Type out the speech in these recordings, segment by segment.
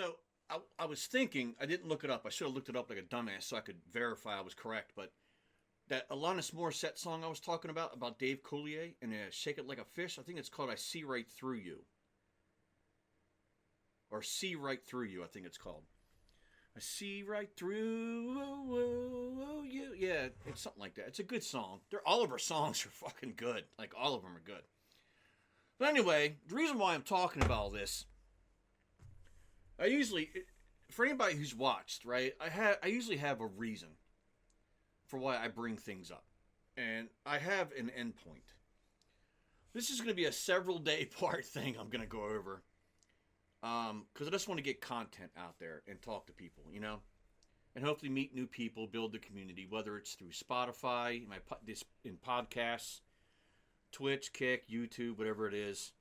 So I was thinking, I didn't look it up. I should have looked it up like a dumbass so I could verify I was correct. But that Alanis Morissette song I was talking about Dave Coulier and Shake It Like a Fish, I think it's called I See Right Through You. Or See Right Through You, I think it's called. I see right through you. Yeah, it's something like that. It's a good song. All of her songs are fucking good. Like, all of them are good. But anyway, the reason why I'm talking about all this, I usually, for anybody who's watched, right, I usually have a reason for why I bring things up. And I have an endpoint. This is going to be a several day part thing I'm going to go over. Because I just want to get content out there and talk to people, you know, and hopefully meet new people, build the community, whether it's through Spotify, in podcasts, Twitch, Kick, YouTube, whatever it is.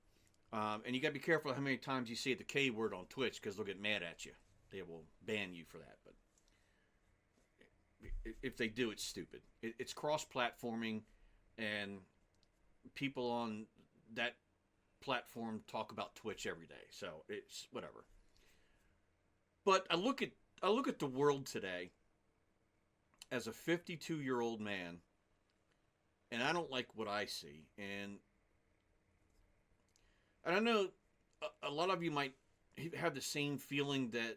And you got to be careful how many times you say the K word on Twitch because they'll get mad at you. They will ban you for that. But if they do, it's stupid. It's cross-platforming, and people on that platform talk about Twitch every day, so it's whatever. But I look at the world today as a 52-year-old man, and I don't like what I see. And I know a lot of you might have the same feeling that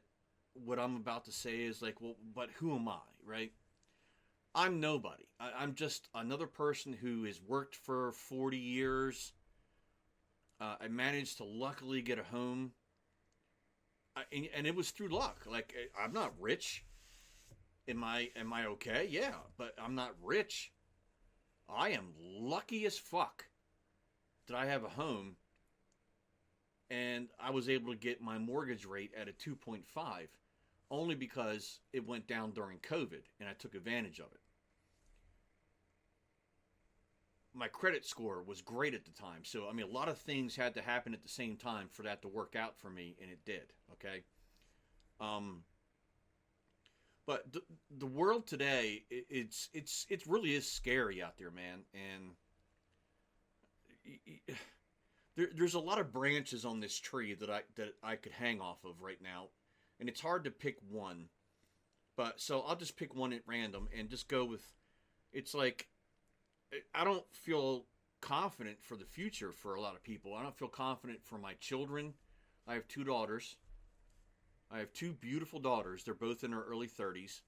what I'm about to say is like, well, but who am I, right? I'm nobody. I'm just another person who has worked for 40 years. I managed to luckily get a home, and it was through luck. Like, I'm not rich. Am I okay? Yeah, but I'm not rich. I am lucky as fuck that I have a home, and I was able to get my mortgage rate at a 2.5, only because it went down during COVID, and I took advantage of it. My credit score was great at the time. So, I mean, a lot of things had to happen at the same time for that to work out for me, and it did, okay? But the world today, it really is scary out there, man. And there's a lot of branches on this tree that I could hang off of right now, and it's hard to pick one. But so I'll just pick one at random and just go with. It's like, I don't feel confident for the future for a lot of people. I don't feel confident for my children. I have two daughters. I have two beautiful daughters. They're both in their early 30s.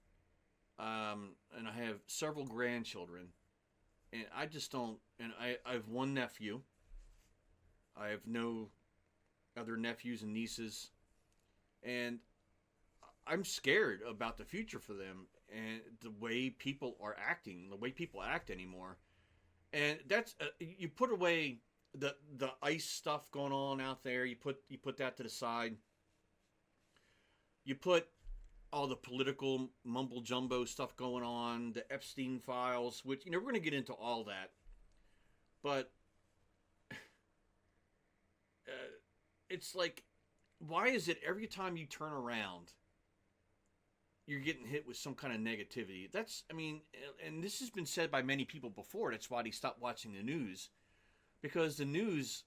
And I have several grandchildren. And I just don't... And I have one nephew. I have no other nephews and nieces. And I'm scared about the future for them and the way people are acting, the way people act anymore. And that's you put away the ICE stuff going on out there. You put that to the side. You put all the political mumble jumbo stuff going on, the Epstein files, which we're going to get into all that. But it's like, why is it every time you turn around, you're getting hit with some kind of negativity? And this has been said by many people before. That's why they stopped watching the news. Because the news,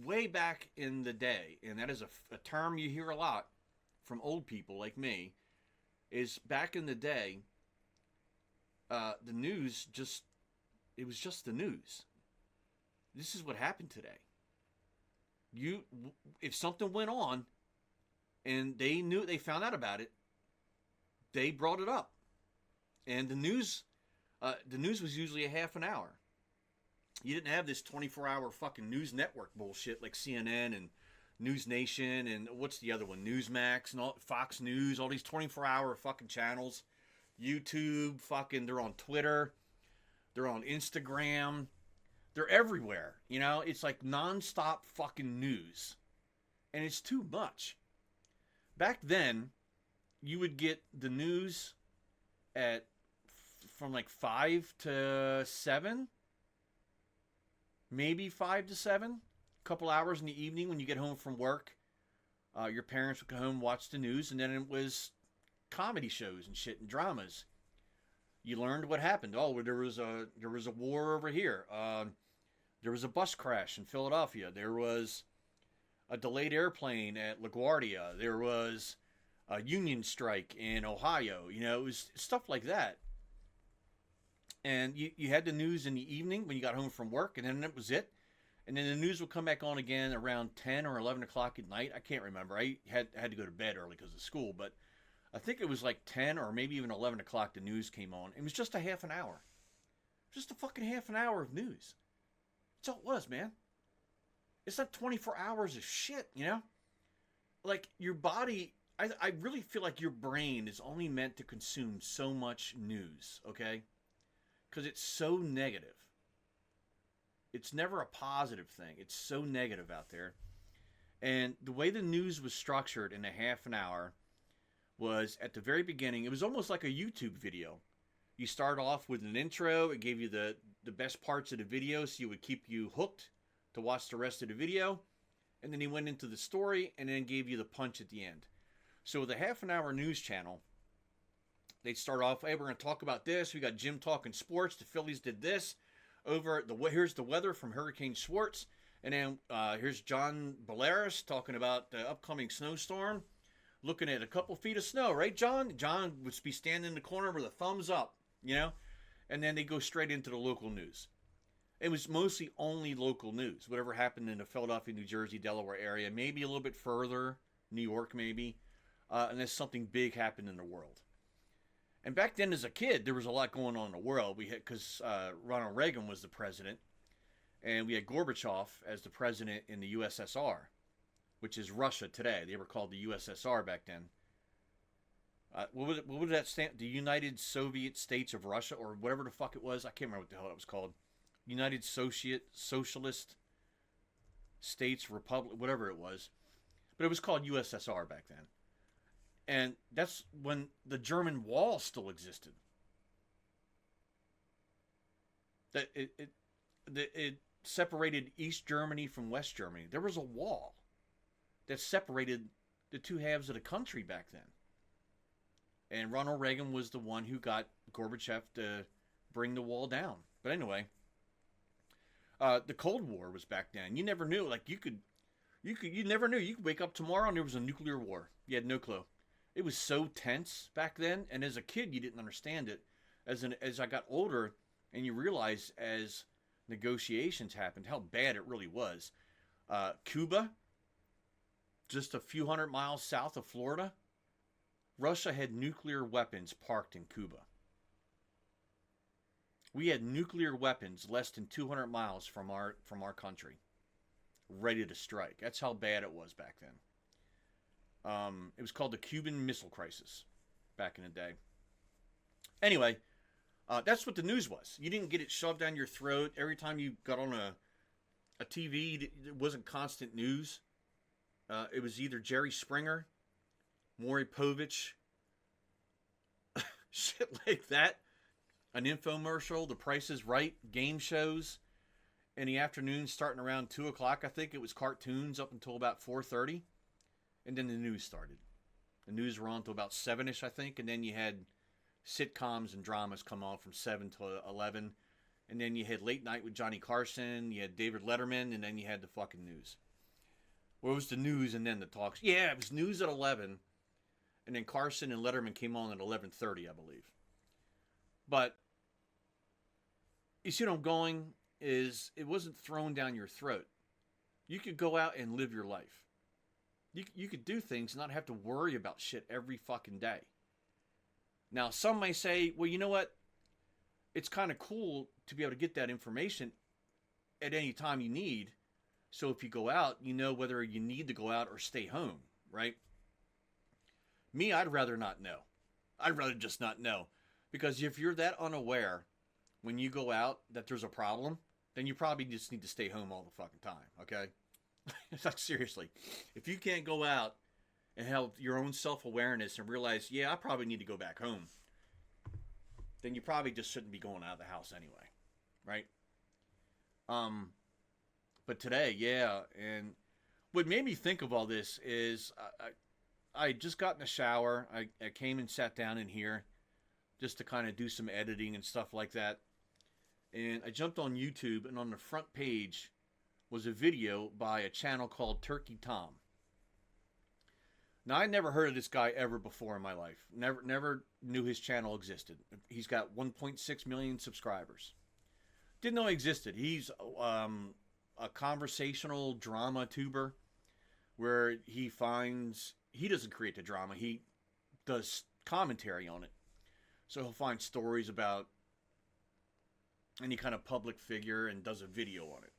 way back in the day, and that is a term you hear a lot from old people like me, is back in the day, the news it was just the news. This is what happened today. If something went on, and they found out about it, they brought it up. And the news was usually a half an hour. You didn't have this 24-hour fucking news network bullshit like CNN and News Nation and what's the other one? Newsmax and all, Fox News, all these 24-hour fucking channels. YouTube, fucking, they're on Twitter. They're on Instagram. They're everywhere. It's like nonstop fucking news. And it's too much. Back then, you would get the news from like 5 to 7, maybe 5 to 7, a couple hours in the evening when you get home from work. Your parents would come home and watch the news, and then it was comedy shows and shit and dramas. You learned what happened. Oh, there was a war over here. There was a bus crash in Philadelphia. There was a delayed airplane at LaGuardia. There was a union strike in Ohio. You know, it was stuff like that. And you had the news in the evening when you got home from work, and then that was it. And then the news would come back on again around 10 or 11 o'clock at night. I can't remember. I had to go to bed early because of school, but I think it was like 10 or maybe even 11 o'clock the news came on. It was just a half an hour. Just a fucking half an hour of news. That's all it was, man. It's not 24 hours of shit, you know? Like, your body, I really feel like your brain is only meant to consume so much news, okay? Because it's so negative. It's never a positive thing. It's so negative out there. And the way the news was structured in a half an hour was at the very beginning, it was almost like a YouTube video. You start off with an intro. It gave you the best parts of the video so you would keep you hooked to watch the rest of the video. And then he went into the story and then gave you the punch at the end. So with a half an hour news channel, they'd start off, hey, we're going to talk about this. We got Jim talking sports. The Phillies did this. Here's the weather from Hurricane Schwartz. And then here's John Bolaris talking about the upcoming snowstorm. Looking at a couple feet of snow, right, John? John would be standing in the corner with a thumbs up, you know? And then they go straight into the local news. It was mostly only local news. Whatever happened in the Philadelphia, New Jersey, Delaware area, maybe a little bit further, New York maybe, unless something big happened in the world. And back then, as a kid, there was a lot going on in the world. We had, because Ronald Reagan was the president, and we had Gorbachev as the president in the USSR, which is Russia today. They were called the USSR back then. What would that stand? The United Soviet States of Russia, or whatever the fuck it was. I can't remember what the hell it was called. United Socialist States Republic, whatever it was. But it was called USSR back then. And that's when the German Wall still existed. That it separated East Germany from West Germany. There was a wall that separated the two halves of the country back then. And Ronald Reagan was the one who got Gorbachev to bring the wall down. But anyway, the Cold War was back then. You never knew. Like, you never knew. You could wake up tomorrow and there was a nuclear war. You had no clue. It was so tense back then, and as a kid, you didn't understand it. As I got older, and you realize as negotiations happened, how bad it really was. Cuba, just a few hundred miles south of Florida, Russia had nuclear weapons parked in Cuba. We had nuclear weapons less than 200 miles from our country, ready to strike. That's how bad it was back then. It was called the Cuban Missile Crisis back in the day. Anyway, that's what the news was. You didn't get it shoved down your throat every time you got on a TV. It wasn't constant news. It was either Jerry Springer, Maury Povich, shit like that. An infomercial, The Price is Right, game shows. In the afternoon, starting around 2 o'clock, I think it was cartoons up until about 4:30. And then the news started. The news were on until about 7-ish, I think. And then you had sitcoms and dramas come on from 7 to 11. And then you had Late Night with Johnny Carson. You had David Letterman. And then you had the fucking news. Well, it was the news and then the talks. Yeah, it was news at 11. And then Carson and Letterman came on at 11:30, I believe. But you see what I'm going is it wasn't thrown down your throat. You could go out and live your life. You could do things and not have to worry about shit every fucking day. Now, some may say, well, you know what? It's kind of cool to be able to get that information at any time you need. So if you go out, you know whether you need to go out or stay home, right? Me, I'd rather not know. I'd rather just not know. Because if you're that unaware when you go out that there's a problem, then you probably just need to stay home all the fucking time, okay? Like, seriously. If you can't go out and have your own self-awareness and realize, yeah, I probably need to go back home, then you probably just shouldn't be going out of the house anyway, right? But today, yeah, and what made me think of all this is I just got in the shower. I came and sat down in here just to kind of do some editing and stuff like that. And I jumped on YouTube, and on the front page was a video by a channel called Turkey Tom. Now, I never heard of this guy ever before in my life. Never knew his channel existed. He's got 1.6 million subscribers. Didn't know he existed. He's a conversational drama tuber where he doesn't create the drama. He does commentary on it. So he'll find stories about any kind of public figure and does a video on it.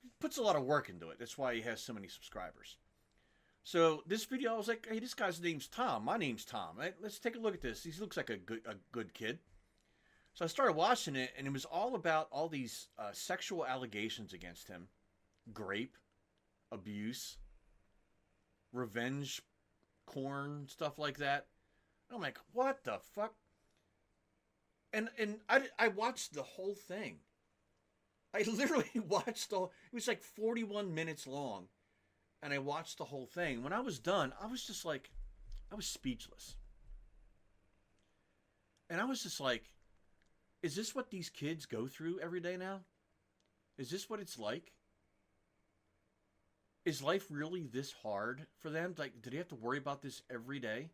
He puts a lot of work into it. That's why he has so many subscribers. So this video, I was like, hey, this guy's name's Tom. My name's Tom. Right? Let's take a look at this. He looks like a good kid. So I started watching it, and it was all about all these sexual allegations against him. Rape, abuse, revenge porn, stuff like that. And I'm like, what the fuck? And I watched the whole thing. I literally watched it was like 41 minutes long. And I watched the whole thing. When I was done, I was just like, I was speechless. And I was just like, is this what these kids go through every day now? Is this what it's like? Is life really this hard for them? Like, do they have to worry about this every day?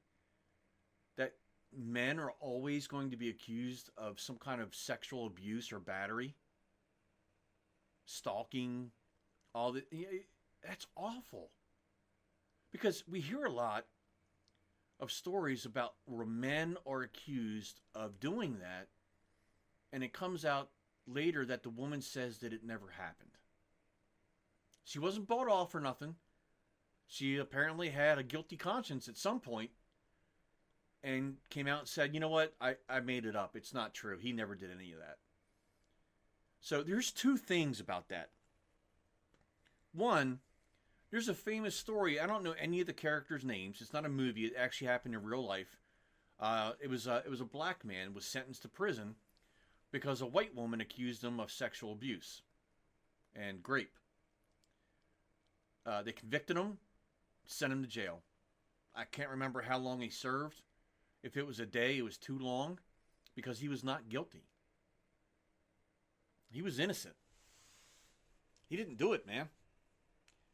That men are always going to be accused of some kind of sexual abuse or battery? Stalking? All that. That's awful. Because we hear a lot of stories about where men are accused of doing that, and it comes out later that the woman says that it never happened. She wasn't bought off or nothing. She apparently had a guilty conscience at some point and came out and said, you know what, I made it up. It's not true. He never did any of that. So there's two things about that. One, there's a famous story. I don't know any of the characters' names. It's not a movie. It actually happened in real life. It was a black man was sentenced to prison because a white woman accused him of sexual abuse and rape. They convicted him, sent him to jail. I can't remember how long he served. If it was a day, it was too long because he was not guilty. He was innocent. He didn't do it, man.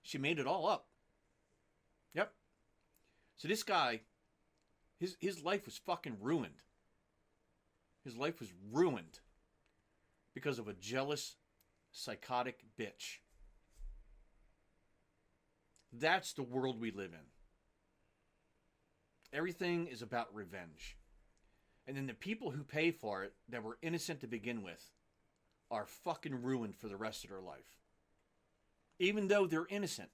She made it all up. Yep. So this guy, his life was fucking ruined. His life was ruined because of a jealous, psychotic bitch. That's the world we live in. Everything is about revenge. And then the people who pay for it, that were innocent to begin with, are fucking ruined for the rest of their life. Even though they're innocent,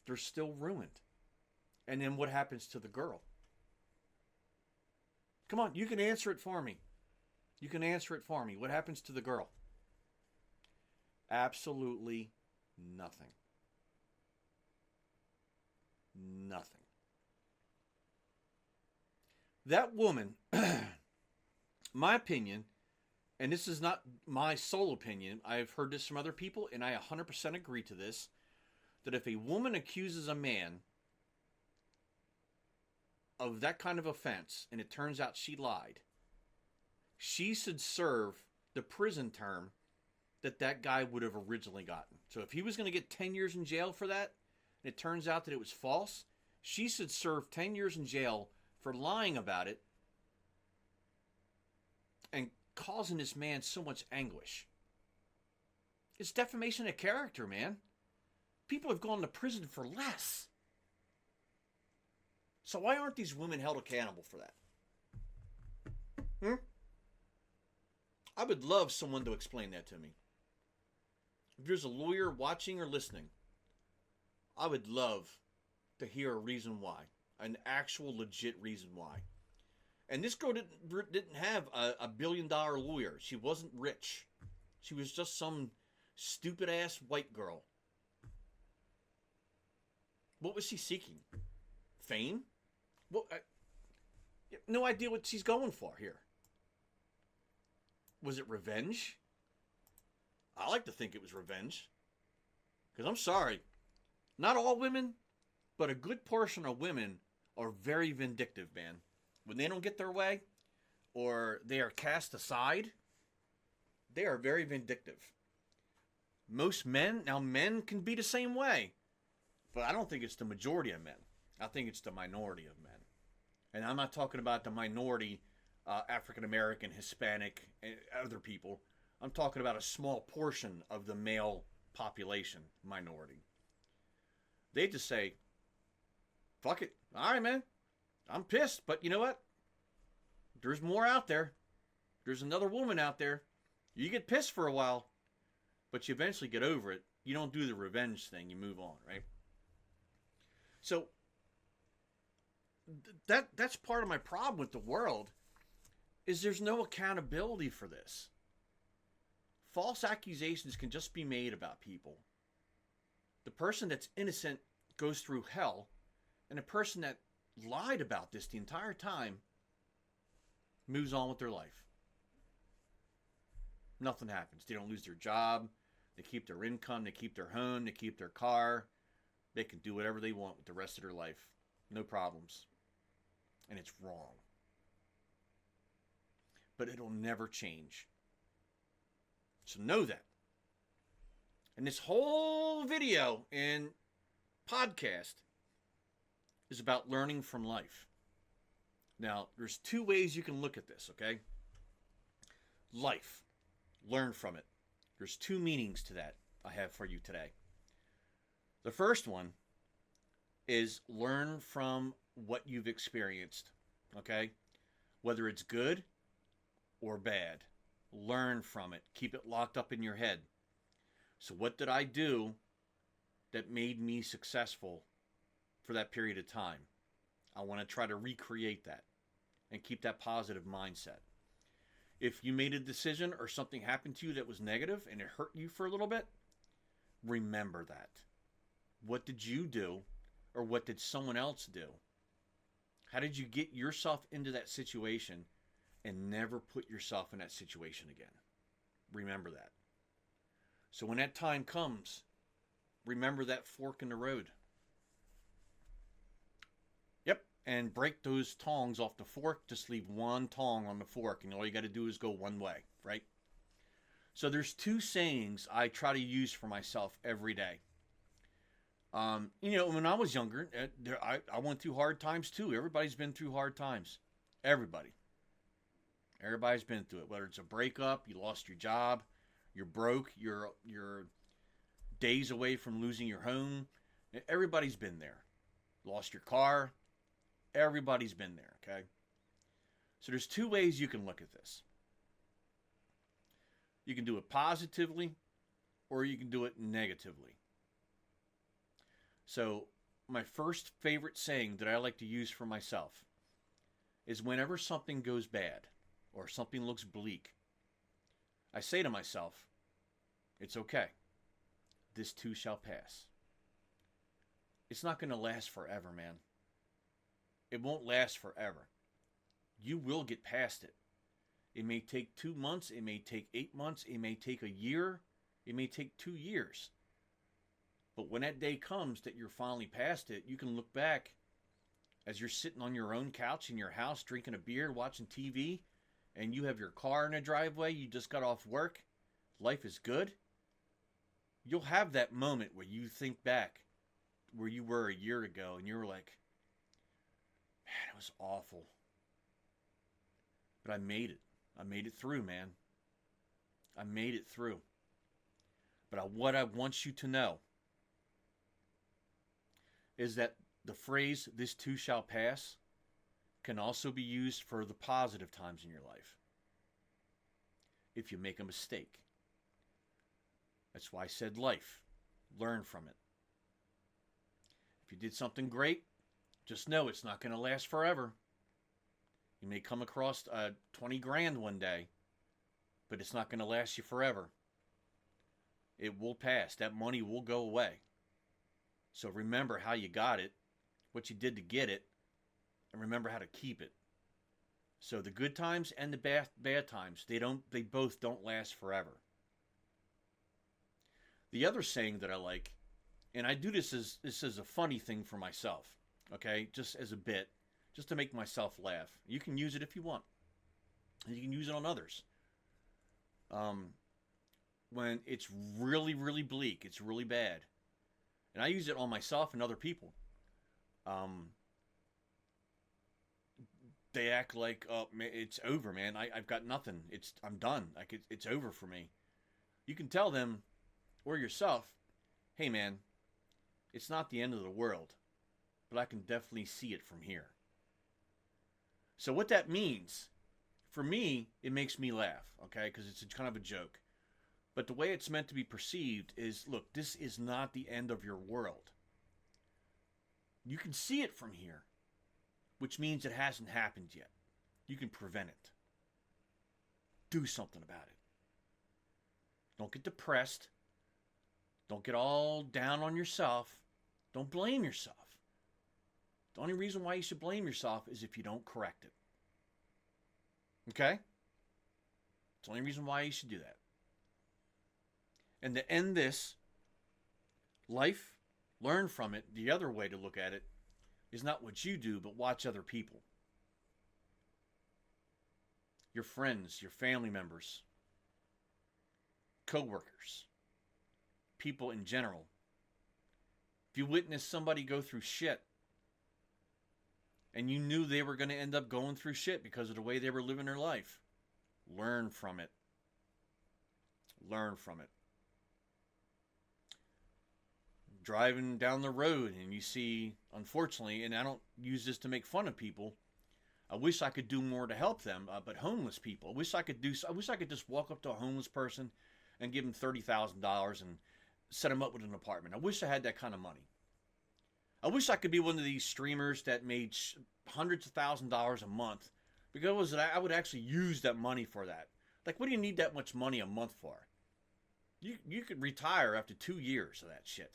they're still ruined. And then what happens to the girl? Come on, you can answer it for me. You can answer it for me. What happens to the girl? Absolutely nothing. Nothing. That woman, my opinion, and this is not my sole opinion, I've heard this from other people, and I 100% agree to this, that if a woman accuses a man of that kind of offense, and it turns out she lied, she should serve the prison term that guy would have originally gotten. So if he was going to get 10 years in jail for that, and it turns out that it was false, she should serve 10 years in jail for lying about it and causing this man so much anguish. It's defamation of character, man. People have gone to prison for less. So why aren't these women held accountable for that? I would love someone to explain that to me. If there's a lawyer watching or listening, I would love to hear a reason why. An actual legit reason why. And this girl didn't have a $1 billion lawyer. She wasn't rich. She was just some stupid ass white girl. What was she seeking? Fame? Well, no idea what she's going for here. Was it revenge? I like to think it was revenge. Because I'm sorry. Not all women, but a good portion of women are very vindictive, man. When they don't get their way, or they are cast aside, they are very vindictive. most men, now men can be the same way, but I don't think it's the majority of men. I think it's the minority of men. And I'm not talking about the minority, African American, Hispanic, and other people. I'm talking about a small portion of the male population minority. They just say, fuck it. All right, man. I'm pissed, but you know what? There's more out there. There's another woman out there. You get pissed for a while, but you eventually get over it. You don't do the revenge thing. You move on, right? So that's part of my problem with the world is there's no accountability for this. False accusations can just be made about people. The person that's innocent goes through hell, and the person that lied about this the entire time moves on with their life. Nothing happens. They don't lose their job. They keep their income. They keep their home. They keep their car. They can do whatever they want with the rest of their life. No problems. And it's wrong. But it'll never change. So know that. And this whole video and podcast is about learning from life. Now, there's two ways you can look at this, okay? Life. Learn from it. There's two meanings to that I have for you today. The first one is learn from what you've experienced, okay? Whether it's good or bad. Learn from it. Keep it locked up in your head. So what did I do that made me successful for that period of time? I want to try to recreate that and keep that positive mindset. If you made a decision or something happened to you that was negative and it hurt you for a little bit, remember that. What did you do or what did someone else do? How did you get yourself into that situation and never put yourself in that situation again? Remember that. So when that time comes, remember that fork in the road. Yep, and break those tongs off the fork. Just leave one tong on the fork, and all you got to do is go one way, right? So there's two sayings I try to use for myself every day. When I was younger, I went through hard times too. Everybody's been through hard times. Everybody's been through it. Whether it's a breakup, you lost your job, you're broke, you're days away from losing your home. Everybody's been there. Lost your car. Everybody's been there, okay? So there's two ways you can look at this. You can do it positively or you can do it negatively. So my first favorite saying that I like to use for myself is whenever something goes bad or something looks bleak, I say to myself, it's okay. This too shall pass. It's not going to last forever, man. It won't last forever. You will get past it. It may take 2 months. It may take 8 months. It may take a year. It may take 2 years. But when that day comes that you're finally past it, you can look back as you're sitting on your own couch in your house, drinking a beer, watching TV, and you have your car in a driveway, you just got off work, life is good. You'll have that moment where you think back where you were a year ago and you're like, man, it was awful. But I made it. I made it through, man. I made it through. But what I want you to know is that the phrase, this too shall pass, can also be used for the positive times in your life. If you make a mistake. That's why I said life. Learn from it. If you did something great, just know it's not going to last forever. You may come across 20 grand one day, but it's not going to last you forever. It will pass. That money will go away. So remember how you got it, what you did to get it, and remember how to keep it. So the good times and the bad times, they both don't last forever. The other saying that I like, and I do this as a funny thing for myself, okay, just as a bit, just to make myself laugh. You can use it if you want. And you can use it on others. when it's really, really bleak, it's really bad. And I use it on myself and other people. Um, they act like, oh, it's over, man. I've got nothing. I'm done. It's over for me. You can tell them or yourself, hey, man, it's not the end of the world, but I can definitely see it from here. So what that means, for me, it makes me laugh, okay, because it's kind of a joke. But the way it's meant to be perceived is, look, this is not the end of your world. You can see it from here, which means it hasn't happened yet. You can prevent it. Do something about it. Don't get depressed. Don't get all down on yourself. Don't blame yourself. The only reason why you should blame yourself is if you don't correct it. Okay? It's the only reason why you should do that. And to end this, life, learn from it. The other way to look at it is not what you do, but watch other people. Your friends, your family members, co-workers, people in general. If you witness somebody go through shit, and you knew they were going to end up going through shit because of the way they were living their life, learn from it. Learn from it. Driving down the road and you see, unfortunately, and I don't use this to make fun of people, I wish I could do more to help them, but homeless people, I wish I could just walk up to a homeless person and give them $30,000 and set them up with an apartment. I wish I had that kind of money. I wish I could be one of these streamers that made hundreds of $1,000s a month, because I would actually use that money for that. Like, what do you need that much money a month for? You could retire after 2 years of that shit.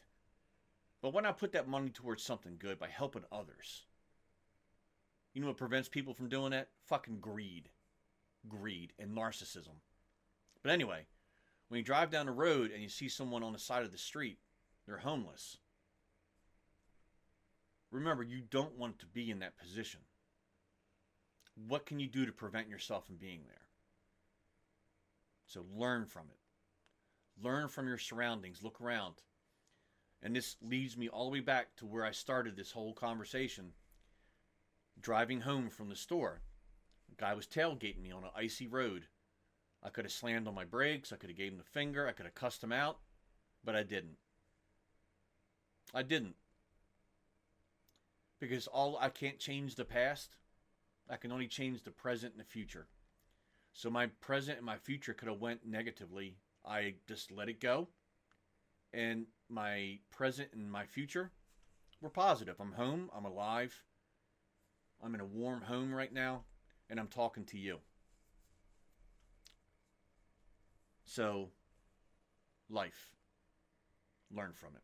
But why not put that money towards something good by helping others? You know what prevents people from doing that? Fucking greed. Greed and narcissism. But anyway, when you drive down the road and you see someone on the side of the street, they're homeless. Remember, you don't want to be in that position. What can you do to prevent yourself from being there? So learn from it. Learn from your surroundings. Look around. And this leads me all the way back to where I started this whole conversation. Driving home from the store, a guy was tailgating me on an icy road. I could have slammed on my brakes. I could have gave him the finger. I could have cussed him out. But I didn't. I didn't. Because I can't change the past. I can only change the present and the future. So my present and my future could have went negatively. I just let it go. And my present and my future were positive. I'm home. I'm alive. I'm in a warm home right now. And I'm talking to you. So, life. Learn from it.